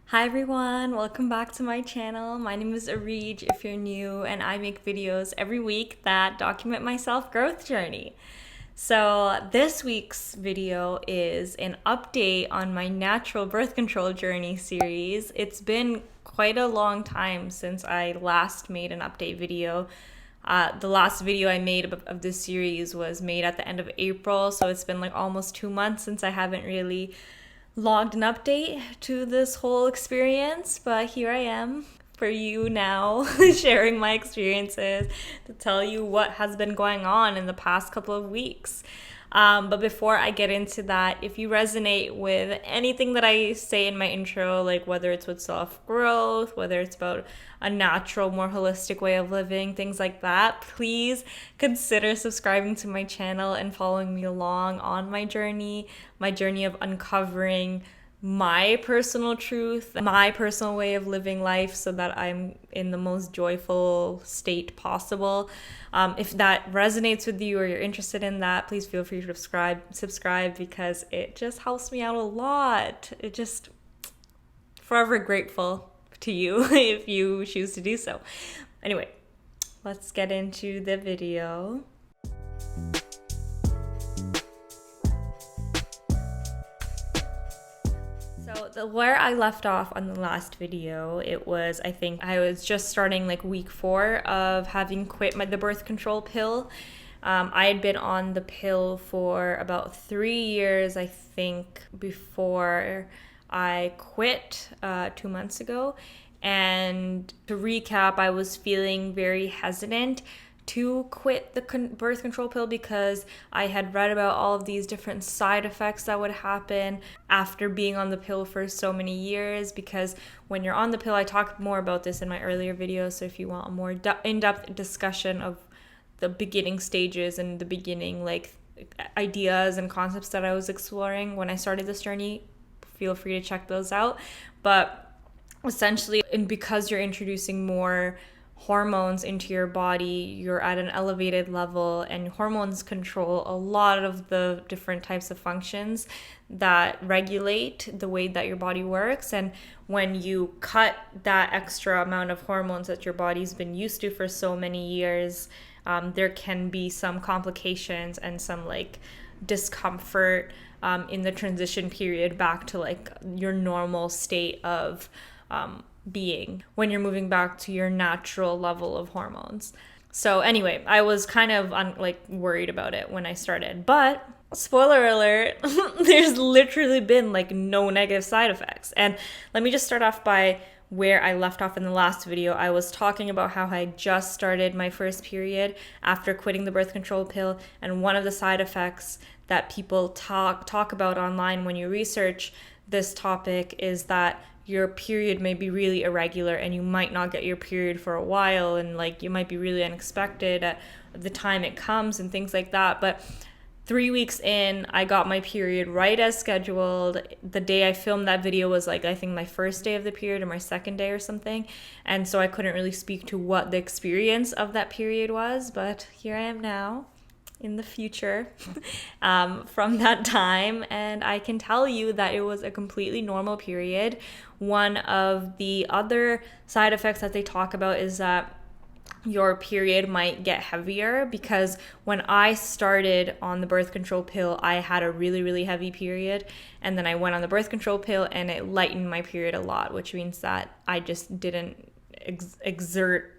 Hi everyone, welcome back to my channel. My name is 𝙨𝙗𝙧 if you're new, and I make videos every week that document my self-growth journey. So this week's video is an update on my natural birth control journey series. It's been quite a long time since I last made an update video. The last video I made of this series was made at the end of April, so it's been like almost 2 months since I haven't really logged an update to this whole experience, but here I am for you now, sharing my experiences to tell you what has been going on in the past couple of weeks. But before I get into that, if you resonate with anything that I say in my intro, like whether it's with self-growth, whether it's about a natural, more holistic way of living, things like that, please consider subscribing to my channel and following me along on my journey of uncovering my personal truth, my personal way of living life so that I'm in the most joyful state possible. If that resonates with you or you're interested in that, please feel free to subscribe because it just helps me out a lot. It just forever grateful to you if you choose to do so. Anyway, let's get into the video. So where I left off on the last video, I think I was just starting like week 4 of having quit the birth control pill. I had been on the pill for about 3 years, I think, before I quit 2 months ago. And to recap, I was feeling very hesitant to quit the birth control pill because I had read about all of these different side effects that would happen after being on the pill for so many years. Because when you're on the pill, I talked more about this in my earlier videos, so if you want a more in-depth discussion of the beginning stages and the beginning like ideas and concepts that I was exploring when I started this journey, feel free to check those out. But essentially, and because you're introducing more hormones into your body, you're at an elevated level, and hormones control a lot of the different types of functions that regulate the way that your body works. And when you cut that extra amount of hormones that your body's been used to for so many years, there can be some complications and some like discomfort in the transition period back to like your normal state of being when you're moving back to your natural level of hormones. So anyway, I was kind of worried about it when I started, but spoiler alert, there's literally been like no negative side effects. And let me just start off by where I left off in the last video. I was talking about how I just started my first period after quitting the birth control pill, and one of the side effects that people talk about online when you research this topic is that your period may be really irregular and you might not get your period for a while, and like you might be really unexpected at the time it comes and things like that. But 3 weeks in, I got my period right as scheduled. The day I filmed that video was like, I think my first day of the period or my second day or something. And so I couldn't really speak to what the experience of that period was, but here I am now in the future from that time, and I can tell you that it was a completely normal period. One of the other side effects that they talk about is that your period might get heavier, because when I started on the birth control pill, I had a really, really heavy period, and then I went on the birth control pill and it lightened my period a lot, which means that I just didn't exert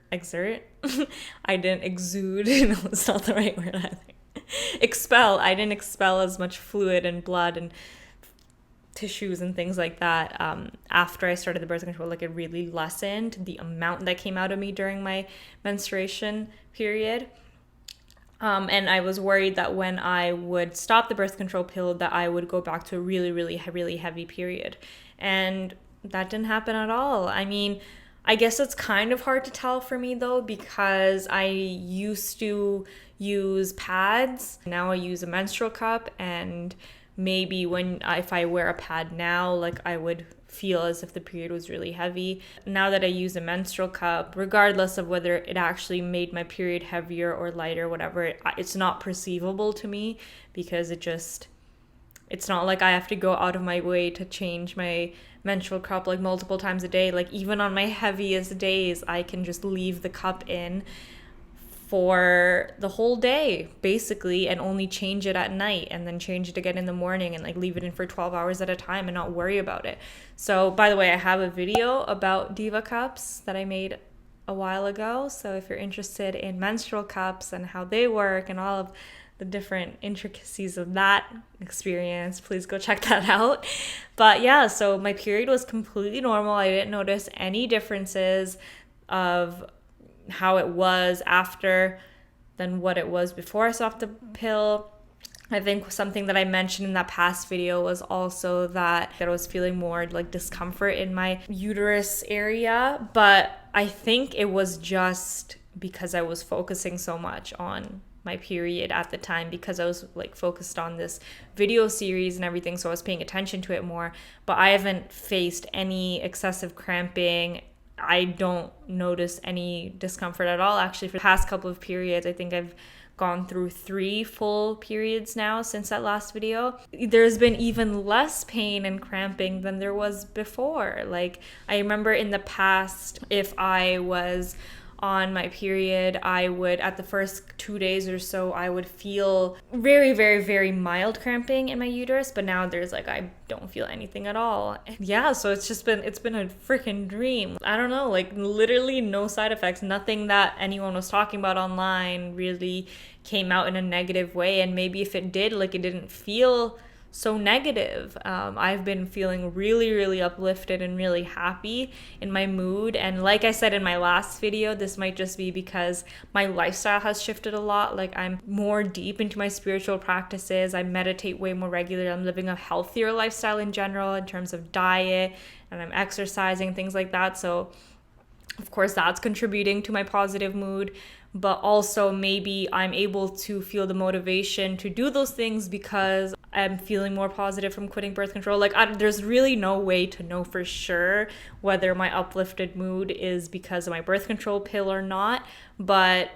I didn't exude no, it's not the right word, I think. I didn't expel as much fluid and blood and tissues and things like that after I started the birth control. Like, it really lessened the amount that came out of me during my menstruation period. And I was worried that when I would stop the birth control pill that I would go back to a really, really, really heavy period. And that didn't happen at all. I mean, I guess it's kind of hard to tell for me though, because I used to use pads. Now I use a menstrual cup, and maybe if I wear a pad now, like I would feel as if the period was really heavy. Now that I use a menstrual cup, regardless of whether it actually made my period heavier or lighter, whatever, it's not perceivable to me, because it's It's not like I have to go out of my way to change my menstrual cup like multiple times a day. Like even on my heaviest days, I can just leave the cup in for the whole day basically, and only change it at night, and then change it again in the morning, and like leave it in for 12 hours at a time and not worry about it. So by the way, I have a video about Diva cups that I made a while ago, so if you're interested in menstrual cups and how they work and all of the different intricacies of that experience, please go check that out. But yeah, so my period was completely normal. I didn't notice any differences of how it was after than what it was before I stopped the pill. I think something that I mentioned in that past video was also that I was feeling more like discomfort in my uterus area, but I think it was just because I was focusing so much on my period at the time, because I was like focused on this video series and everything, so I was paying attention to it more. But I haven't faced any excessive cramping. I don't notice any discomfort at all. Actually, for the past couple of periods, I think I've gone through 3 full periods now since that last video. There's been even less pain and cramping than there was before. Like, I remember in the past, if I was on my period, I would, at the first 2 days or so, I would feel very, very, very mild cramping in my uterus, but now there's like, I don't feel anything at all. And yeah, so it's been a freaking dream. I don't know, like literally no side effects, nothing that anyone was talking about online really came out in a negative way. And maybe if it did, like it didn't feel so negative. I've been feeling really, really uplifted and really happy in my mood. And like I said in my last video, this might just be because my lifestyle has shifted a lot. Like I'm more deep into my spiritual practices. I meditate way more regularly. I'm living a healthier lifestyle in general in terms of diet, and I'm exercising, things like that. So of course that's contributing to my positive mood. But also maybe I'm able to feel the motivation to do those things because I'm feeling more positive from quitting birth control. Like there's really no way to know for sure whether my uplifted mood is because of my birth control pill or not. But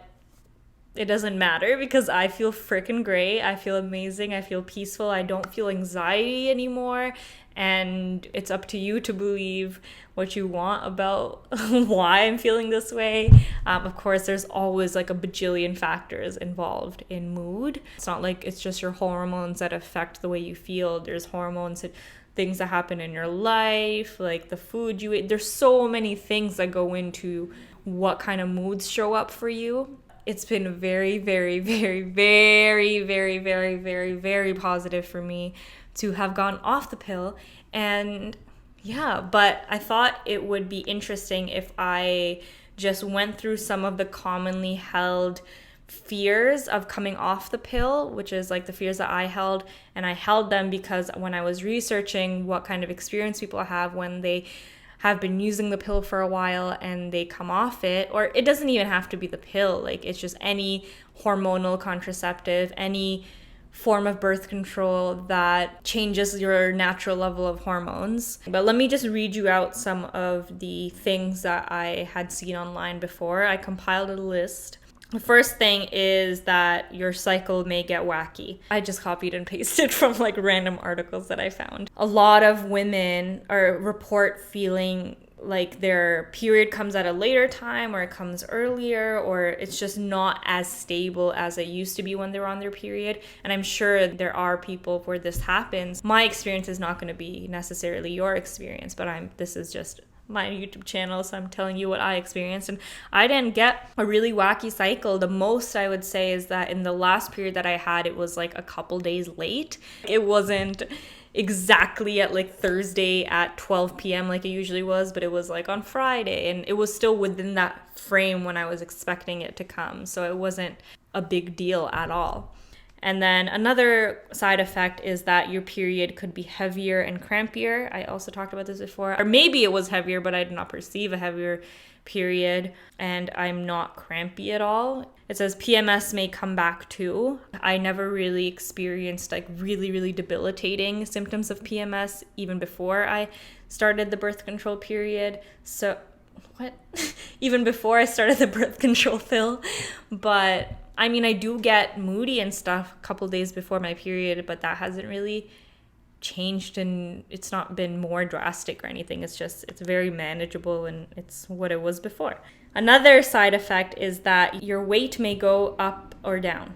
it doesn't matter because I feel freaking great. I feel amazing. I feel peaceful. I don't feel anxiety anymore. And it's up to you to believe what you want about why I'm feeling this way. Of course, there's always like a bajillion factors involved in mood. It's not like it's just your hormones that affect the way you feel. There's hormones and things that happen in your life, like the food you eat. There's so many things that go into what kind of moods show up for you. It's been very, very, very, very, very, very, very, very positive for me to have gone off the pill. And yeah, but I thought it would be interesting if I just went through some of the commonly held fears of coming off the pill, which is like the fears that I held. And I held them because when I was researching what kind of experience people have when they have been using the pill for a while and they come off it, or it doesn't even have to be the pill, like it's just any hormonal contraceptive, any form of birth control that changes your natural level of hormones. But let me just read you out some of the things that I had seen online before. I compiled a list. The first thing is that your cycle may get wacky. I just copied and pasted from like random articles that I found. A lot of women report feeling like their period comes at a later time, or it comes earlier, or it's just not as stable as it used to be when they were on their period. And I'm sure there are people where this happens. My experience is not going to be necessarily your experience, but this is just my YouTube channel, so I'm telling you what I experienced. And I didn't get a really wacky cycle. The most I would say is that in the last period that I had, it was like a couple days late. It wasn't exactly at like Thursday at 12 p.m. like it usually was, but it was like on Friday, and it was still within that frame when I was expecting it to come. So it wasn't a big deal at all. And then another side effect is that your period could be heavier and crampier. I also talked about this before. Or maybe it was heavier, but I did not perceive a heavier period, and I'm not crampy at all. It says PMS may come back too. I never really experienced like really, really debilitating symptoms of PMS even before I started the birth control period. So, even before I started the birth control pill. But I mean, I do get moody and stuff a couple days before my period, but that hasn't really changed and it's not been more drastic or anything. It's very manageable and it's what it was before. Another side effect is that your weight may go up or down.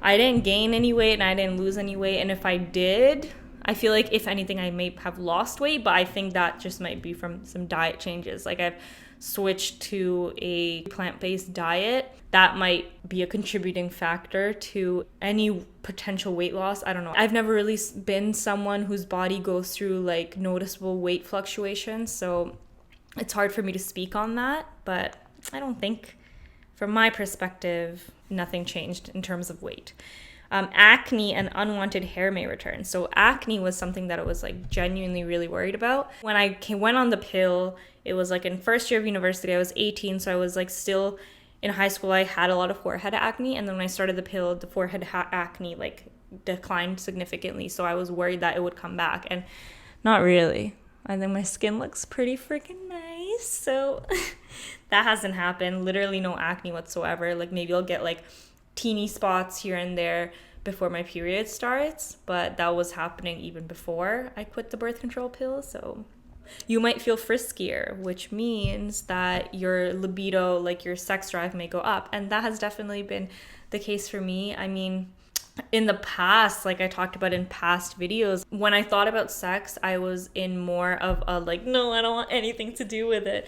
I didn't gain any weight and I didn't lose any weight, and if I did, I feel like if anything I may have lost weight, but I think that just might be from some diet changes. Like I've switched to a plant-based diet. That might be a contributing factor to any potential weight loss. I don't know. I've never really been someone whose body goes through like noticeable weight fluctuations, so it's hard for me to speak on that, but I don't think, from my perspective, nothing changed in terms of weight. Acne and unwanted hair may return. So acne was something that I was like genuinely really worried about. When I went on the pill, it was like in first year of university, I was 18, so I was like still in high school. I had a lot of forehead acne, and then when I started the pill, the forehead acne like declined significantly, so I was worried that it would come back, and not really. I think my skin looks pretty freaking nice, so that hasn't happened. Literally no acne whatsoever. Like maybe I'll get like teeny spots here and there before my period starts, but that was happening even before I quit the birth control pill. So you might feel friskier, which means that your libido, like your sex drive, may go up, and that has definitely been the case for me. I mean, in the past, like I talked about in past videos, when I thought about sex, I was in more of a like, no, I don't want anything to do with it.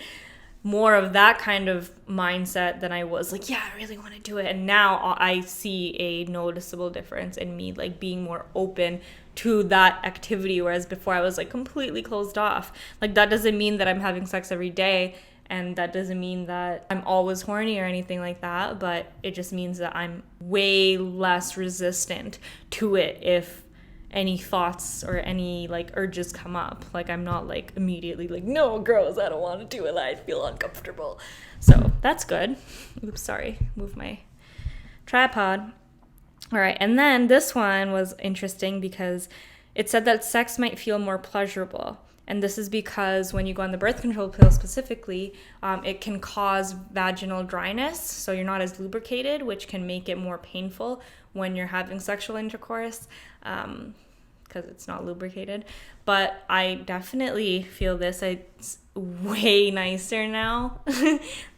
More of that kind of mindset than I was like, yeah, I really want to do it. And now I see a noticeable difference in me like being more open to that activity, whereas before I was like completely closed off. Like that doesn't mean that I'm having sex every day, and that doesn't mean that I'm always horny or anything like that, but it just means that I'm way less resistant to it if any thoughts or any like urges come up. Like I'm not like immediately like, no, gross, I don't want to do it, I feel uncomfortable. So that's good. Oops, sorry, move my tripod. All right, and then this one was interesting because it said that sex might feel more pleasurable. And this is because when you go on the birth control pill specifically, it can cause vaginal dryness. So you're not as lubricated, which can make it more painful when you're having sexual intercourse because it's not lubricated. But I definitely feel this. It's way nicer now.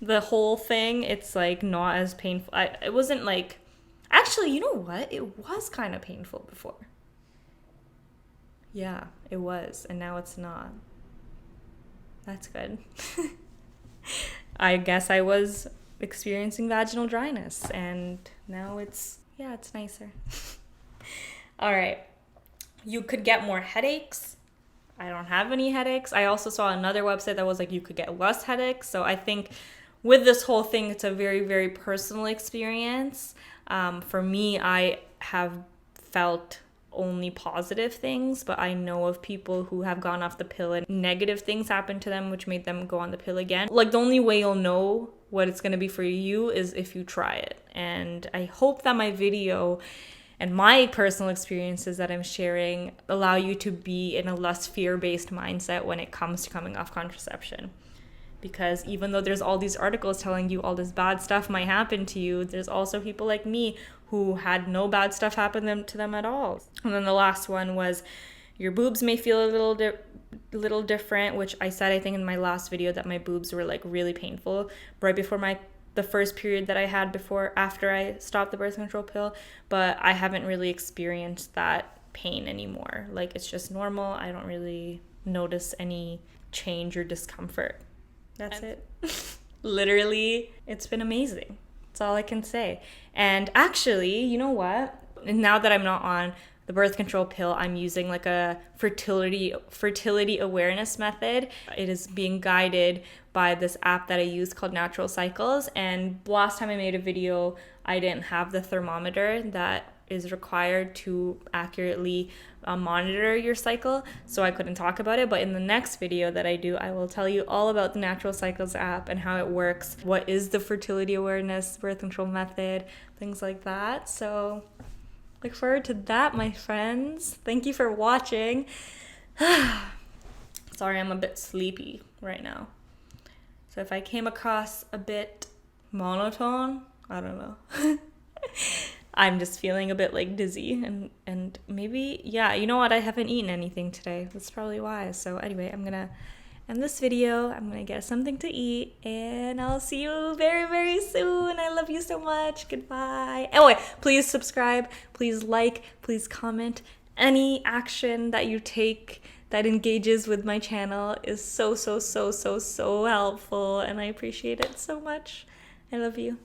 The whole thing, it's like not as painful. It wasn't like, actually, you know what? It was kind of painful before. Yeah, it was, and now it's not. That's good. I guess I was experiencing vaginal dryness, and now it's nicer. All right. You could get more headaches. I don't have any headaches. I also saw another website that was like you could get less headaches. So I think with this whole thing, it's a very, very personal experience. For me, I have felt only positive things, but I know of people who have gone off the pill and negative things happened to them, which made them go on the pill again. Like the only way you'll know what it's going to be for you is if you try it. And I hope that my video and my personal experiences that I'm sharing allow you to be in a less fear-based mindset when it comes to coming off contraception. Because even though there's all these articles telling you all this bad stuff might happen to you, there's also people like me who had no bad stuff happen to them at all. And then the last one was your boobs may feel a little different, which I said I think in my last video that my boobs were like really painful right before the first period that I had after I stopped the birth control pill, but I haven't really experienced that pain anymore. Like it's just normal. I don't really notice any change or discomfort. That's it. Literally, it's been amazing. That's all I can say. And actually, you know what? Now that I'm not on the birth control pill, I'm using like a fertility awareness method. It is being guided by this app that I use called Natural Cycles. And last time I made a video, I didn't have the thermometer that is required to accurately monitor your cycle, so I couldn't talk about it. But in the next video that I do, I will tell you all about the Natural Cycles app and how it works, what is the fertility awareness birth control method, things like that. So look forward to that, my friends. Thank you for watching. Sorry, I'm a bit sleepy right now. So if I came across a bit monotone, I don't know. I'm just feeling a bit like dizzy and maybe, yeah, you know what? I haven't eaten anything today. That's probably why. So anyway, I'm gonna end this video. I'm gonna get something to eat and I'll see you very, very soon. I love you so much. Goodbye. Oh wait, please subscribe, please like, please comment. Any action that you take that engages with my channel is so helpful and I appreciate it so much. I love you.